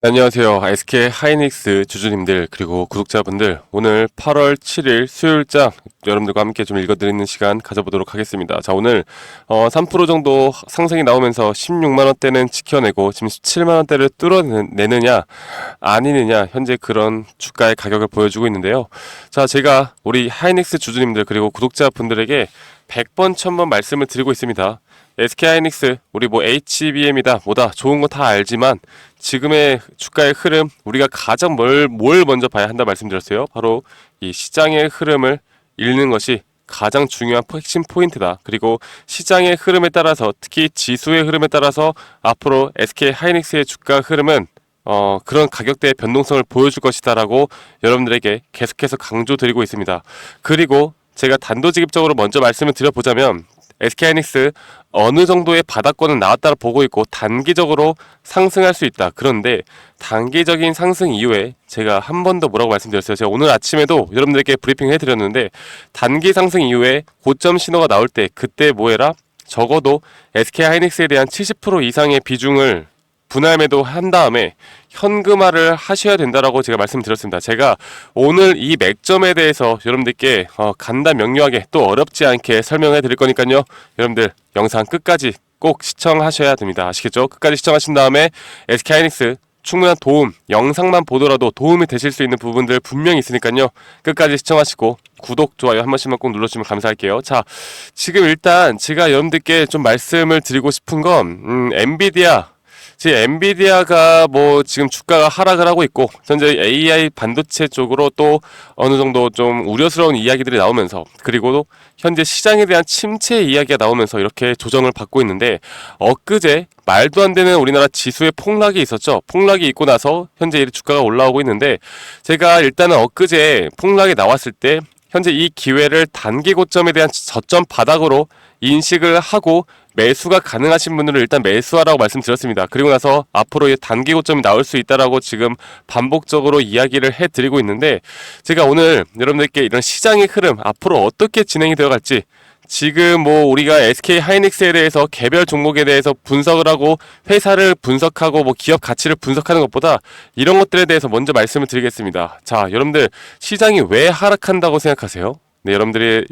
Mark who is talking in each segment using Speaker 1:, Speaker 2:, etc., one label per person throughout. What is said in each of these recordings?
Speaker 1: 안녕하세요. SK 하이닉스 주주님들 그리고 구독자분들, 오늘 8월 7일 수요일장 여러분들과 함께 좀 읽어드리는 시간 가져보도록 하겠습니다. 자, 오늘 3% 정도 상승이 나오면서 16만원대는 지켜내고 지금 17만원대를 뚫어내느냐 아니느냐, 현재 그런 주가의 가격을 보여주고 있는데요. 자, 제가 우리 하이닉스 주주님들 그리고 구독자분들에게 100번 1000번 말씀을 드리고 있습니다. SK 하이닉스 우리 HBM이다 뭐다 좋은 거 다 알지만 지금의 주가의 흐름, 우리가 가장 뭘 먼저 봐야 한다 말씀드렸어요. 바로 이 시장의 흐름을 읽는 것이 가장 중요한 핵심 포인트다. 그리고 시장의 흐름에 따라서, 특히 지수의 흐름에 따라서 앞으로 SK 하이닉스의 주가 흐름은 그런 가격대의 변동성을 보여줄 것이다 라고 여러분들에게 계속해서 강조드리고 있습니다. 그리고 제가 단도직입적으로 먼저 말씀을 드려보자면, SK하이닉스 어느 정도의 바닥권은 나왔다고 보고 있고 단기적으로 상승할 수 있다. 그런데 단기적인 상승 이후에 제가 한 번 더 뭐라고 말씀드렸어요. 제가 오늘 아침에도 여러분들에게 브리핑 해드렸는데, 단기 상승 이후에 고점 신호가 나올 때 그때 뭐해라? 적어도 SK하이닉스에 대한 70% 이상의 비중을 분할 매도한 다음에 현금화를 하셔야 된다라고 제가 말씀드렸습니다. 제가 오늘 이 맥점에 대해서 여러분들께 간단 명료하게 또 어렵지 않게 설명해 드릴 거니까요. 여러분들 영상 끝까지 꼭 시청하셔야 됩니다. 아시겠죠? 끝까지 시청하신 다음에 SK하이닉스 충분한 도움, 영상만 보더라도 도움이 되실 수 있는 부분들 분명히 있으니까요. 끝까지 시청하시고 구독, 좋아요 한 번씩만 꼭 눌러주시면 감사할게요. 자, 지금 일단 제가 여러분들께 좀 말씀을 드리고 싶은 건 엔비디아, 지금 엔비디아가 지금 주가가 하락을 하고 있고, 현재 AI 반도체 쪽으로 또 어느 정도 좀 우려스러운 이야기들이 나오면서, 그리고 현재 시장에 대한 침체 이야기가 나오면서 이렇게 조정을 받고 있는데, 엊그제 말도 안 되는 우리나라 지수의 폭락이 있었죠. 폭락이 있고 나서 현재 이 주가가 올라오고 있는데, 제가 일단은 엊그제 폭락이 나왔을 때 현재 이 기회를 단기 고점에 대한 저점 바닥으로 인식을 하고 매수가 가능하신 분들은 일단 매수하라고 말씀드렸습니다. 그리고 나서 앞으로 단기 고점이 나올 수 있다라고 지금 반복적으로 이야기를 해드리고 있는데, 제가 오늘 여러분들께 이런 시장의 흐름 앞으로 어떻게 진행이 되어갈지, 지금 우리가 SK 하이닉스에 대해서 개별 종목에 대해서 분석을 하고 회사를 분석하고 기업 가치를 분석하는 것보다 이런 것들에 대해서 먼저 말씀을 드리겠습니다. 자, 여러분들 시장이 왜 하락한다고 생각하세요? 네, 여러분들이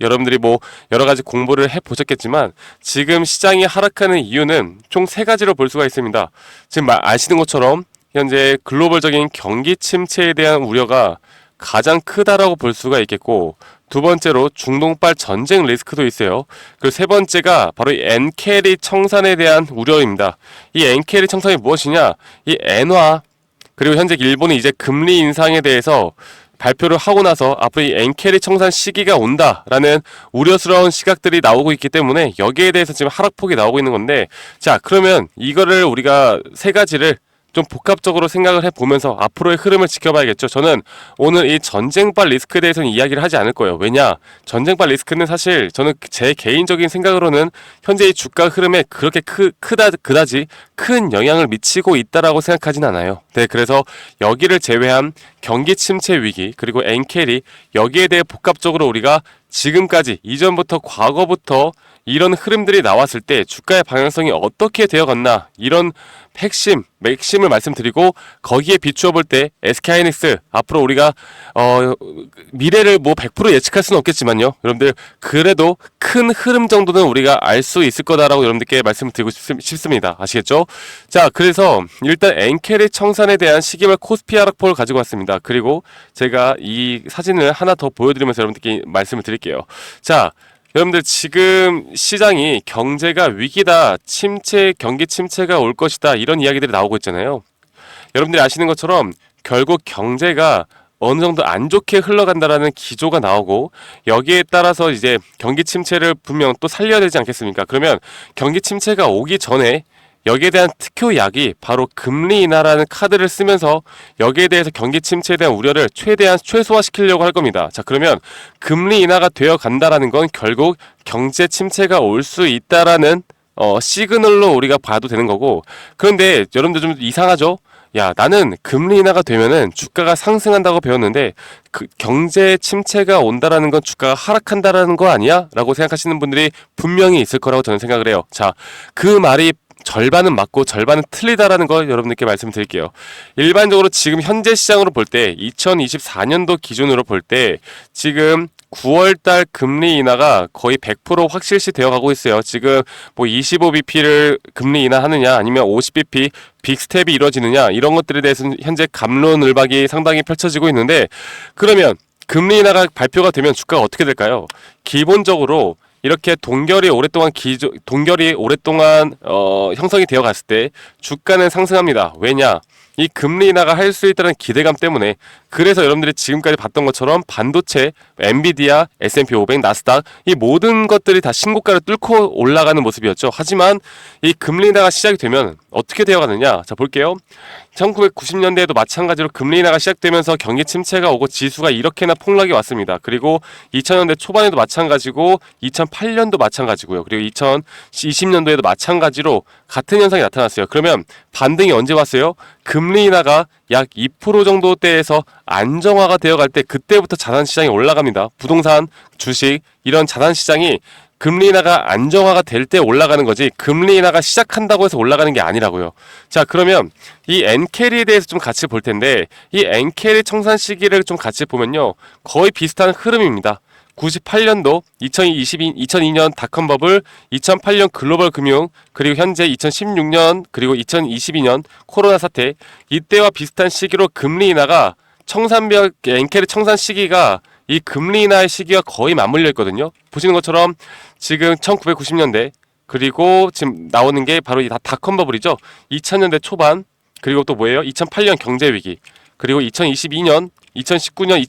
Speaker 1: 여러 가지 공부를 해 보셨겠지만, 지금 시장이 하락하는 이유는 총 세 가지로 볼 수가 있습니다. 지금 아시는 것처럼 현재 글로벌적인 경기 침체에 대한 우려가 가장 크다라고 볼 수가 있겠고, 두 번째로 중동발 전쟁 리스크도 있어요. 그리고 세 번째가 바로 이 엔캐리 청산에 대한 우려입니다. 이 엔캐리 청산이 무엇이냐? 이 엔화, 그리고 현재 일본이 이제 금리 인상에 대해서 발표를 하고 나서 앞으로 이 엔캐리 청산 시기가 온다라는 우려스러운 시각들이 나오고 있기 때문에 여기에 대해서 지금 하락폭이 나오고 있는 건데, 자, 그러면 이거를 우리가 세 가지를 좀 복합적으로 생각을 해보면서 앞으로의 흐름을 지켜봐야겠죠. 저는 오늘 이 전쟁발 리스크에 대해서는 이야기를 하지 않을 거예요. 왜냐? 전쟁발 리스크는 사실 저는 제 개인적인 생각으로는 현재 이 주가 흐름에 그렇게 그다지 큰 영향을 미치고 있다라고 생각하진 않아요. 네, 그래서 여기를 제외한 경기 침체 위기, 그리고 엔캐리, 여기에 대해 복합적으로 우리가 지금까지, 이전부터 과거부터 이런 흐름들이 나왔을 때 주가의 방향성이 어떻게 되어갔나, 이런 맥심을 말씀드리고, 거기에 비추어 볼 때 SK하이닉스 앞으로 우리가 미래를 100% 예측할 수는 없겠지만요, 여러분들 그래도 큰 흐름 정도는 우리가 알 수 있을 거다라고 여러분들께 말씀을 드리고 싶습니다. 아시겠죠? 자, 그래서 일단 엔캐리 청산에 대한 시기별 코스피 하락폭을 가지고 왔습니다. 그리고 제가 이 사진을 하나 더 보여드리면서 여러분들께 말씀을 드릴게요. 자, 여러분들 지금 시장이 경제가 위기다, 경기 침체가 올 것이다, 이런 이야기들이 나오고 있잖아요. 여러분들이 아시는 것처럼 결국 경제가 어느 정도 안 좋게 흘러간다라는 기조가 나오고, 여기에 따라서 이제 경기 침체를 분명 또 살려야 되지 않겠습니까? 그러면 경기 침체가 오기 전에 여기에 대한 특효약이 바로 금리 인하라는 카드를 쓰면서 여기에 대해서 경기 침체에 대한 우려를 최대한 최소화시키려고 할 겁니다. 자, 그러면 금리 인하가 되어 간다라는 건 결국 경제 침체가 올 수 있다라는 시그널로 우리가 봐도 되는 거고, 그런데 여러분들 좀 이상하죠? 야, 나는 금리 인하가 되면은 주가가 상승한다고 배웠는데 그 경제 침체가 온다라는 건 주가가 하락한다라는 거 아니야? 라고 생각하시는 분들이 분명히 있을 거라고 저는 생각을 해요. 자, 그 말이 절반은 맞고 절반은 틀리다라는 걸 여러분들께 말씀드릴게요. 일반적으로 지금 현재 시장으로 볼 때 2024년도 기준으로 볼 때 지금 9월달 금리 인하가 거의 100% 확실시 되어가고 있어요. 지금 뭐 25bp를 금리 인하하느냐 아니면 50bp 빅스텝이 이루어지느냐 이런 것들에 대해서는 현재 갑론을박이 상당히 펼쳐지고 있는데, 그러면 금리 인하가 발표가 되면 주가가 어떻게 될까요? 기본적으로 이렇게 동결이 오랫동안 형성이 되어 갔을 때 주가는 상승합니다. 왜냐? 이 금리 인하가 할 수 있다는 기대감 때문에. 그래서 여러분들이 지금까지 봤던 것처럼 반도체, 엔비디아, S&P 500, 나스닥 이 모든 것들이 다 신고가를 뚫고 올라가는 모습이었죠. 하지만 이 금리 인하가 시작이 되면 어떻게 되어가느냐? 자, 볼게요. 1990년대에도 마찬가지로 금리 인하가 시작되면서 경기 침체가 오고 지수가 이렇게나 폭락이 왔습니다. 그리고 2000년대 초반에도 마찬가지고 2008년도 마찬가지고요. 그리고 2020년도에도 마찬가지로 같은 현상이 나타났어요. 그러면 반등이 언제 왔어요? 금리 인하가 약 2% 정도대에서 안정화가 되어갈 때 그때부터 자산시장이 올라갑니다. 부동산, 주식 이런 자산시장이 금리 인하가 안정화가 될 때 올라가는 거지 금리 인하가 시작한다고 해서 올라가는 게 아니라고요. 자, 그러면 이 엔캐리에 대해서 좀 같이 볼 텐데, 이 엔캐리 청산 시기를 좀 같이 보면요 거의 비슷한 흐름입니다. 98년도, 2002년 닷컴 버블, 2008년 글로벌 금융, 그리고 현재 2016년, 그리고 2022년 코로나 사태, 이때와 비슷한 시기로 금리 인하가 엔캐리 청산 시기가 이 금리 인하의 시기가 거의 맞물려 있거든요. 보시는 것처럼 지금 1990년대, 그리고 지금 나오는 게 바로 이 닷컴 버블이죠. 2000년대 초반, 그리고 또 뭐예요? 2008년 경제 위기, 그리고 2022년, 2019년,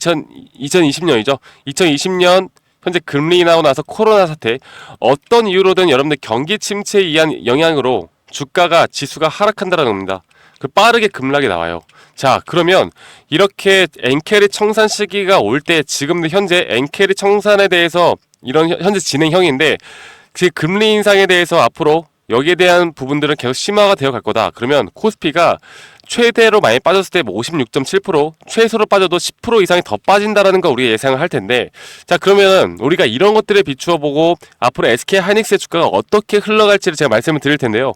Speaker 1: 2020년이죠. 2020년 현재 금리 인하고 나서 코로나 사태, 어떤 이유로든 여러분들 경기 침체에 의한 영향으로 주가가 지수가 하락한다는 겁니다. 그 빠르게 급락이 나와요. 자, 그러면 이렇게 엔캐리 청산 시기가 올 때 지금도 현재 엔캐리 청산에 대해서 이런 현재 진행형인데, 그 금리 인상에 대해서 앞으로 여기에 대한 부분들은 계속 심화가 되어 갈 거다. 그러면 코스피가 최대로 많이 빠졌을 때 56.7%, 최소로 빠져도 10% 이상이 더 빠진다라는 거 우리가 예상을 할 텐데, 자, 그러면 우리가 이런 것들에 비추어 보고 앞으로 SK 하이닉스의 주가가 어떻게 흘러갈지를 제가 말씀을 드릴 텐데요.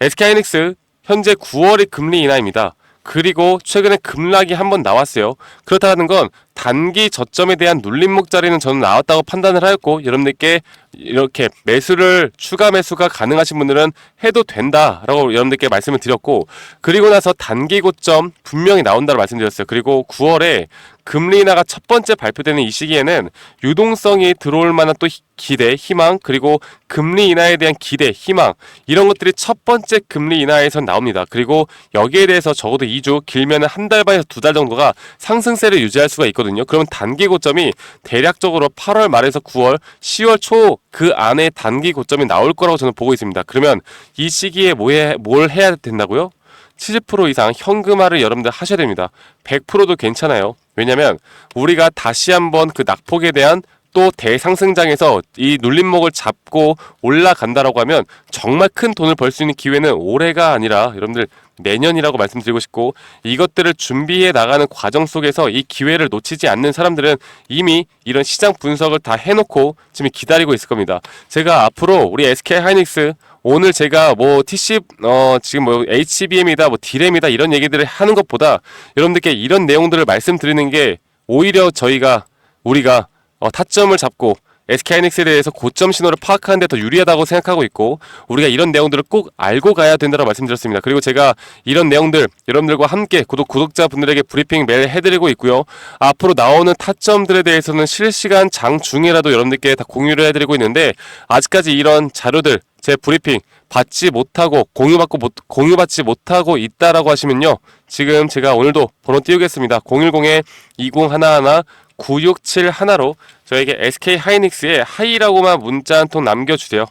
Speaker 1: SK 하이닉스 현재 9월의 금리 인하입니다. 그리고 최근에 급락이 한번 나왔어요. 그렇다는 건 단기 저점에 대한 눌림목 자리는 저는 나왔다고 판단을 하였고, 여러분들께 이렇게 추가 매수가 가능하신 분들은 해도 된다라고 여러분들께 말씀을 드렸고, 그리고 나서 단기 고점 분명히 나온다고 말씀드렸어요. 그리고 9월에 금리 인하가 첫 번째 발표되는 이 시기에는 유동성이 들어올 만한 또 기대, 희망, 그리고 금리 인하에 대한 기대, 희망, 이런 것들이 첫 번째 금리 인하에서 나옵니다. 그리고 여기에 대해서 적어도 2주, 길면 한 달 반에서 2달 정도가 상승세를 유지할 수가 있거든요. 그러면 단기 고점이 대략적으로 8월 말에서 9월, 10월 초 그 안에 단기 고점이 나올 거라고 저는 보고 있습니다. 그러면 이 시기에 뭘 해야 된다고요? 70% 이상 현금화를 여러분들 하셔야 됩니다. 100%도 괜찮아요. 왜냐면 우리가 다시 한번 그 낙폭에 대한 또 대상승장에서 이 눌림목을 잡고 올라간다라고 하면 정말 큰 돈을 벌 수 있는 기회는 올해가 아니라 여러분들 내년이라고 말씀드리고 싶고, 이것들을 준비해 나가는 과정 속에서 이 기회를 놓치지 않는 사람들은 이미 이런 시장 분석을 다 해놓고 지금 기다리고 있을 겁니다. 제가 앞으로 우리 SK 하이닉스 오늘 제가 뭐 지금 뭐 HBM이다, 뭐 D램이다 이런 얘기들을 하는 것보다 여러분들께 이런 내용들을 말씀드리는 게 오히려 우리가 타점을 잡고 SK하이닉스에 대해서 고점 신호를 파악하는 데 더 유리하다고 생각하고 있고, 우리가 이런 내용들을 꼭 알고 가야 된다고 말씀드렸습니다. 그리고 제가 이런 내용들 여러분들과 함께 구독자분들에게 브리핑 매일 해드리고 있고요. 앞으로 나오는 타점들에 대해서는 실시간 장 중이라도 여러분들께 다 공유를 해드리고 있는데, 아직까지 이런 자료들 제 브리핑 받지 못하고 공유받지 못하고 있다라고 하시면요, 지금 제가 오늘도 번호 띄우겠습니다. 010-2011-9671로 저에게 SK 하이닉스에 하이라고만 문자 한 통 남겨주세요.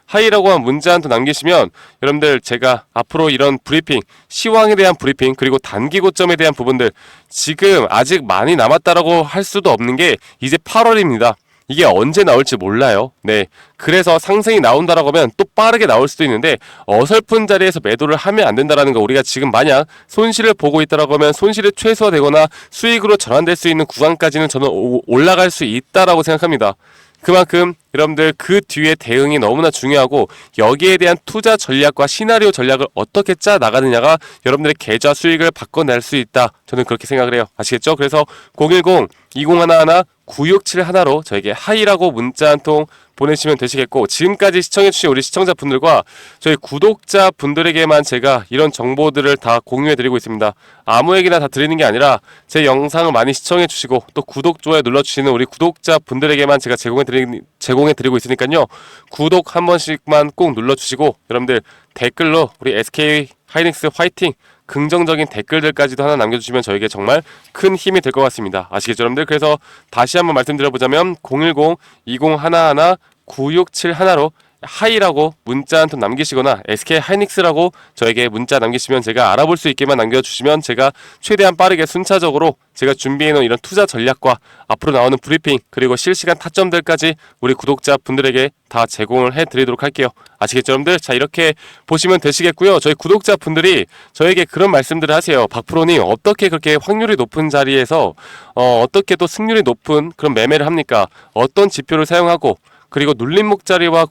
Speaker 1: 하이라고만 문자 한 통 남기시면 여러분들 제가 앞으로 이런 브리핑, 시황에 대한 브리핑, 그리고 단기 고점에 대한 부분들, 지금 아직 많이 남았다라고 할 수도 없는 게 이제 8월입니다. 이게 언제 나올지 몰라요. 네, 그래서 상승이 나온다라고 하면 또 빠르게 나올 수도 있는데, 어설픈 자리에서 매도를 하면 안 된다라는 거, 우리가 지금 만약 손실을 보고 있다라고 하면 손실이 최소화되거나 수익으로 전환될 수 있는 구간까지는 저는 올라갈 수 있다라고 생각합니다. 그만큼 여러분들 그 뒤에 대응이 너무나 중요하고 여기에 대한 투자 전략과 시나리오 전략을 어떻게 짜 나가느냐가 여러분들의 계좌 수익을 바꿔낼 수 있다. 저는 그렇게 생각을 해요. 아시겠죠? 그래서 010-2011-9671로 저에게 하이라고 문자 한 통 보내시면 되시겠고, 지금까지 시청해주신 우리 시청자분들과 저희 구독자분들에게만 제가 이런 정보들을 다 공유해드리고 있습니다. 아무에게나 다 드리는 게 아니라 제 영상을 많이 시청해주시고 또 구독, 좋아요 눌러주시는 우리 구독자분들에게만 제가 제공해드리고 있으니까요. 구독 한 번씩만 꼭 눌러주시고, 여러분들 댓글로 우리 SK 하이닉스 화이팅! 긍정적인 댓글들까지도 하나 남겨주시면 저에게 정말 큰 힘이 될 것 같습니다. 아시겠죠, 여러분들? 그래서 다시 한번 말씀드려보자면 010-2011-9671로 하이라고 문자 한 통 남기시거나 SK 하이닉스라고 저에게 문자 남기시면 제가 알아볼 수 있게만 남겨주시면 제가 최대한 빠르게 순차적으로 제가 준비해놓은 이런 투자 전략과 앞으로 나오는 브리핑 그리고 실시간 타점들까지 우리 구독자분들에게 다 제공을 해드리도록 할게요. 아시겠죠, 여러분들? 자, 이렇게 보시면 되시겠고요. 저희 구독자분들이 저에게 그런 말씀들을 하세요. 박프로님, 어떻게 그렇게 확률이 높은 자리에서 어떻게 또 승률이 높은 그런 매매를 합니까? 어떤 지표를 사용하고 그리고 눌림목 자리와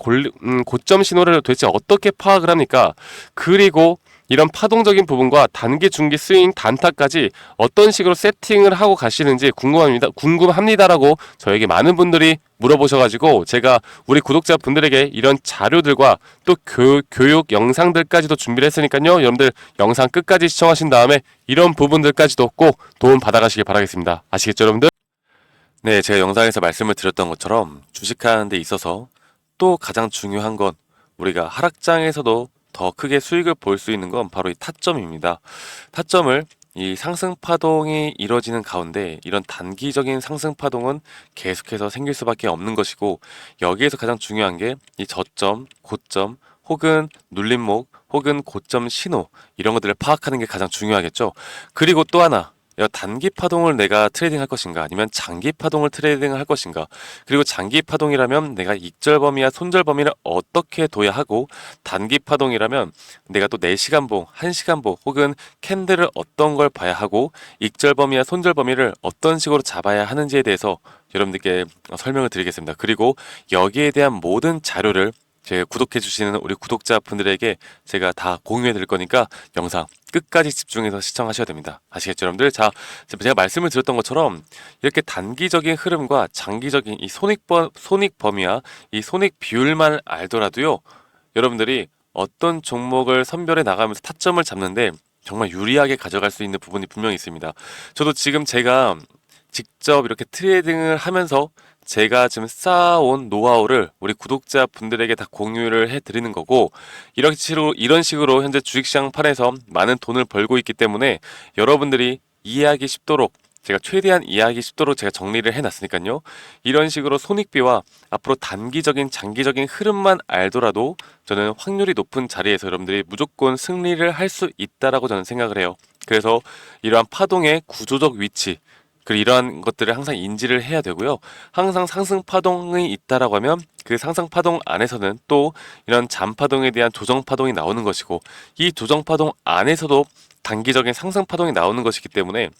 Speaker 1: 고점 신호를 도대체 어떻게 파악을 합니까? 그리고 이런 파동적인 부분과 단기, 중기 스윙, 단타까지 어떤 식으로 세팅을 하고 가시는지 궁금합니다라고 저에게 많은 분들이 물어보셔가지고 제가 우리 구독자분들에게 이런 자료들과 또 교육 영상들까지도 준비를 했으니까요. 여러분들 영상 끝까지 시청하신 다음에 이런 부분들까지도 꼭 도움 받아가시길 바라겠습니다. 아시겠죠, 여러분들? 네, 제가 영상에서 말씀을 드렸던 것처럼 주식하는 데 있어서 또 가장 중요한 건 우리가 하락장에서도 더 크게 수익을 볼 수 있는 건 바로 이 타점입니다. 타점을 이 상승 파동이 이뤄지는 가운데 이런 단기적인 상승 파동은 계속해서 생길 수밖에 없는 것이고, 여기에서 가장 중요한 게 이 저점, 고점 혹은 눌림목 혹은 고점 신호, 이런 것들을 파악하는 게 가장 중요하겠죠. 그리고 또 하나, 단기 파동을 내가 트레이딩 할 것인가 아니면 장기 파동을 트레이딩 할 것인가, 그리고 장기 파동이라면 내가 익절 범위와 손절 범위를 어떻게 둬야 하고, 단기 파동이라면 내가 또 4시간봉, 1시간봉 혹은 캔들을 어떤 걸 봐야 하고 익절 범위와 손절 범위를 어떤 식으로 잡아야 하는지에 대해서 여러분들께 설명을 드리겠습니다. 그리고 여기에 대한 모든 자료를 제 구독해주시는 우리 구독자분들에게 제가 다 공유해 드릴 거니까 영상 끝까지 집중해서 시청하셔야 됩니다. 아시겠죠, 여러분들? 자, 제가 말씀을 드렸던 것처럼 이렇게 단기적인 흐름과 장기적인 이 손익 범위와 이 손익 비율만 알더라도요, 여러분들이 어떤 종목을 선별해 나가면서 타점을 잡는데 정말 유리하게 가져갈 수 있는 부분이 분명히 있습니다. 저도 지금 제가 직접 이렇게 트레이딩을 하면서 제가 지금 쌓아온 노하우를 우리 구독자분들에게 다 공유를 해드리는 거고, 이런 식으로 현재 주식시장 판에서 많은 돈을 벌고 있기 때문에 여러분들이 이해하기 쉽도록 제가 최대한 이해하기 쉽도록 제가 정리를 해놨으니까요. 이런 식으로 손익비와 앞으로 단기적인 장기적인 흐름만 알더라도 저는 확률이 높은 자리에서 여러분들이 무조건 승리를 할 수 있다라고 저는 생각을 해요. 그래서 이러한 파동의 구조적 위치, 그리고 이러한 것들을 항상 인지를 해야 되고요. 항상 상승 파동이 있다라고 하면 그 상승 파동 안에서는 또 이런 잠파동에 대한 조정 파동이 나오는 것이고, 이 조정 파동 안에서도 단기적인 상승 파동이 나오는 것이기 때문에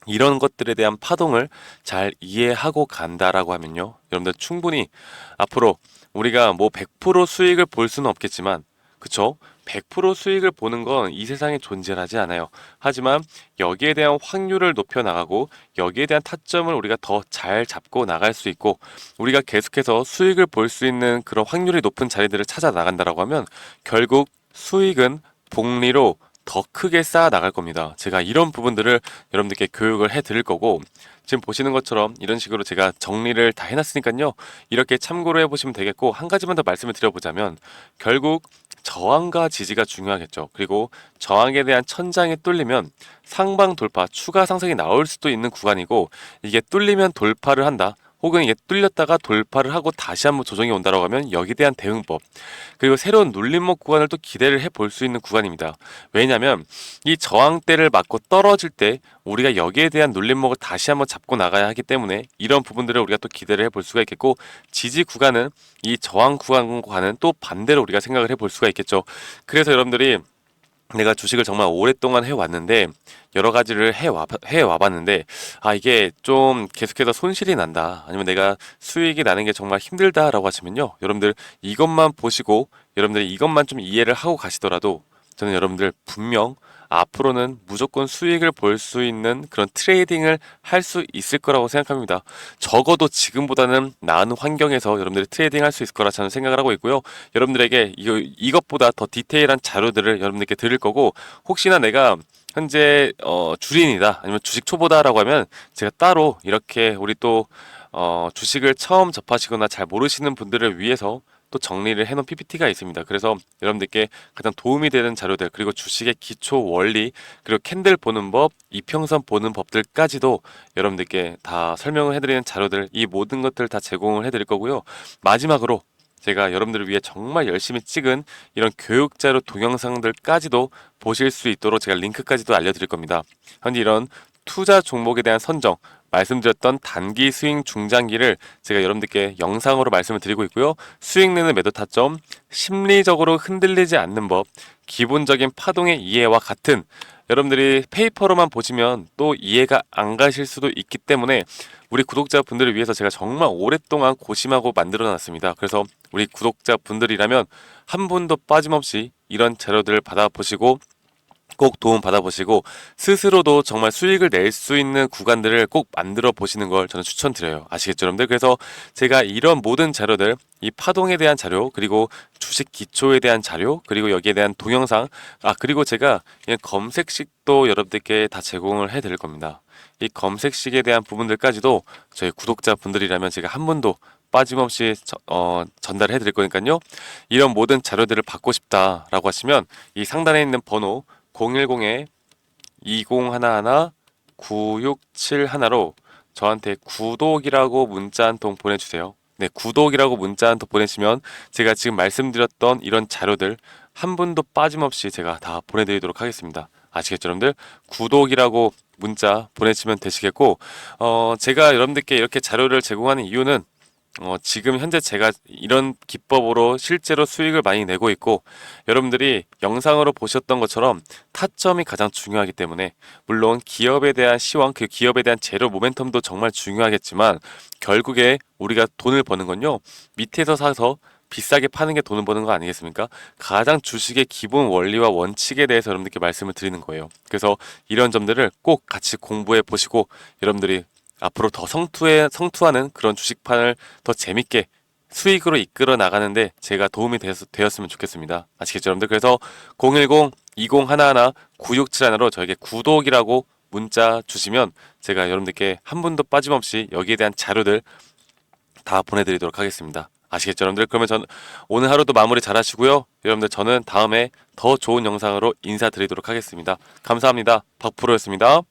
Speaker 1: 이런 것들에 대한 파동을 잘 이해하고 간다라고 하면요, 여러분들 충분히 앞으로 우리가 뭐 100% 수익을 볼 수는 없겠지만, 그쵸? 100% 수익을 보는 건 이 세상에 존재하지 않아요. 하지만 여기에 대한 확률을 높여 나가고 여기에 대한 타점을 우리가 더 잘 잡고 나갈 수 있고, 우리가 계속해서 수익을 볼 수 있는 그런 확률이 높은 자리들을 찾아 나간다라고 하면 결국 수익은 복리로 더 크게 쌓아 나갈 겁니다. 제가 이런 부분들을 여러분들께 교육을 해 드릴 거고, 지금 보시는 것처럼 이런 식으로 제가 정리를 다 해놨으니까요. 이렇게 참고를 해보시면 되겠고, 한 가지만 더 말씀을 드려보자면 결국 저항과 지지가 중요하겠죠. 그리고 저항에 대한 천장이 뚫리면 상방 돌파, 추가 상승이 나올 수도 있는 구간이고, 이게 뚫리면 돌파를 한다, 혹은 이게 뚫렸다가 돌파를 하고 다시 한번 조정이 온다고 하면 여기에 대한 대응법, 그리고 새로운 눌림목 구간을 또 기대를 해볼 수 있는 구간입니다. 왜냐하면 이 저항대를 맞고 떨어질 때 우리가 여기에 대한 눌림목을 다시 한번 잡고 나가야 하기 때문에 이런 부분들을 우리가 또 기대를 해볼 수가 있겠고, 지지 구간은 이 저항 구간과는 또 반대로 우리가 생각을 해볼 수가 있겠죠. 그래서 여러분들이 내가 주식을 정말 오랫동안 해왔는데 여러 가지를 해와봤는데 이게 좀 계속해서 손실이 난다 아니면 내가 수익이 나는 게 정말 힘들다라고 하시면요 여러분들 이것만 보시고 여러분들이 이것만 좀 이해를 하고 가시더라도 저는 여러분들 분명 앞으로는 무조건 수익을 볼 수 있는 그런 트레이딩을 할 수 있을 거라고 생각합니다. 적어도 지금보다는 나은 환경에서 여러분들이 트레이딩 할 수 있을 거라 저는 생각을 하고 있고요. 여러분들에게 이것보다 더 디테일한 자료들을 여러분들께 드릴 거고 혹시나 내가 현재 주린이다 아니면 주식 초보다라고 하면 제가 따로 이렇게 우리 또 주식을 처음 접하시거나 잘 모르시는 분들을 위해서 또 정리를 해놓은 PPT가 있습니다. 그래서 여러분들께 가장 도움이 되는 자료들 그리고 주식의 기초 원리 그리고 캔들 보는 법, 이평선 보는 법들까지도 여러분들께 다 설명을 해드리는 자료들 이 모든 것들 다 제공을 해드릴 거고요. 마지막으로 제가 여러분들을 위해 정말 열심히 찍은 이런 교육자료 동영상들까지도 보실 수 있도록 제가 링크까지도 알려드릴 겁니다. 현재 이런 투자 종목에 대한 선정, 말씀드렸던 단기 스윙 중장기를 제가 여러분들께 영상으로 말씀을 드리고 있고요. 수익 내는 매도 타점, 심리적으로 흔들리지 않는 법, 기본적인 파동의 이해와 같은 여러분들이 페이퍼로만 보시면 또 이해가 안 가실 수도 있기 때문에 우리 구독자분들을 위해서 제가 정말 오랫동안 고심하고 만들어 놨습니다. 그래서 우리 구독자분들이라면 한 분도 빠짐없이 이런 자료들을 받아보시고 꼭 도움 받아보시고 스스로도 정말 수익을 낼 수 있는 구간들을 꼭 만들어 보시는 걸 저는 추천드려요. 아시겠죠, 여러분들? 그래서 제가 이런 모든 자료들, 이 파동에 대한 자료, 그리고 주식 기초에 대한 자료, 그리고 여기에 대한 동영상, 그리고 제가 그냥 검색식도 여러분들께 다 제공을 해 드릴 겁니다. 이 검색식에 대한 부분들까지도 저희 구독자분들이라면 제가 한 분도 빠짐없이 전달해 드릴 거니까요. 이런 모든 자료들을 받고 싶다라고 하시면 이 상단에 있는 번호 010-2011-9671로 저한테 구독이라고 문자 한 통 보내주세요. 네, 구독이라고 문자 한 통 보내시면 제가 지금 말씀드렸던 이런 자료들 한 분도 빠짐없이 제가 다 보내드리도록 하겠습니다. 아시겠죠, 여러분들? 구독이라고 문자 보내시면 되시겠고, 제가 여러분들께 이렇게 자료를 제공하는 이유는 지금 현재 제가 이런 기법으로 실제로 수익을 많이 내고 있고 여러분들이 영상으로 보셨던 것처럼 타점이 가장 중요하기 때문에 물론 기업에 대한 시황, 그 기업에 대한 재료 모멘텀도 정말 중요하겠지만 결국에 우리가 돈을 버는 건요 밑에서 사서 비싸게 파는 게 돈을 버는 거 아니겠습니까? 가장 주식의 기본 원리와 원칙에 대해서 여러분들께 말씀을 드리는 거예요. 그래서 이런 점들을 꼭 같이 공부해 보시고 여러분들이 앞으로 더 성투하는 그런 주식판을 더 재밌게 수익으로 이끌어 나가는데 제가 도움이 되었으면 좋겠습니다. 아시겠죠, 여러분들? 그래서 010-2011-9671로 저에게 구독이라고 문자 주시면 제가 여러분들께 한 분도 빠짐없이 여기에 대한 자료들 다 보내드리도록 하겠습니다. 아시겠죠, 여러분들? 그러면 전 오늘 하루도 마무리 잘 하시고요. 여러분들 저는 다음에 더 좋은 영상으로 인사드리도록 하겠습니다. 감사합니다. 박프로였습니다.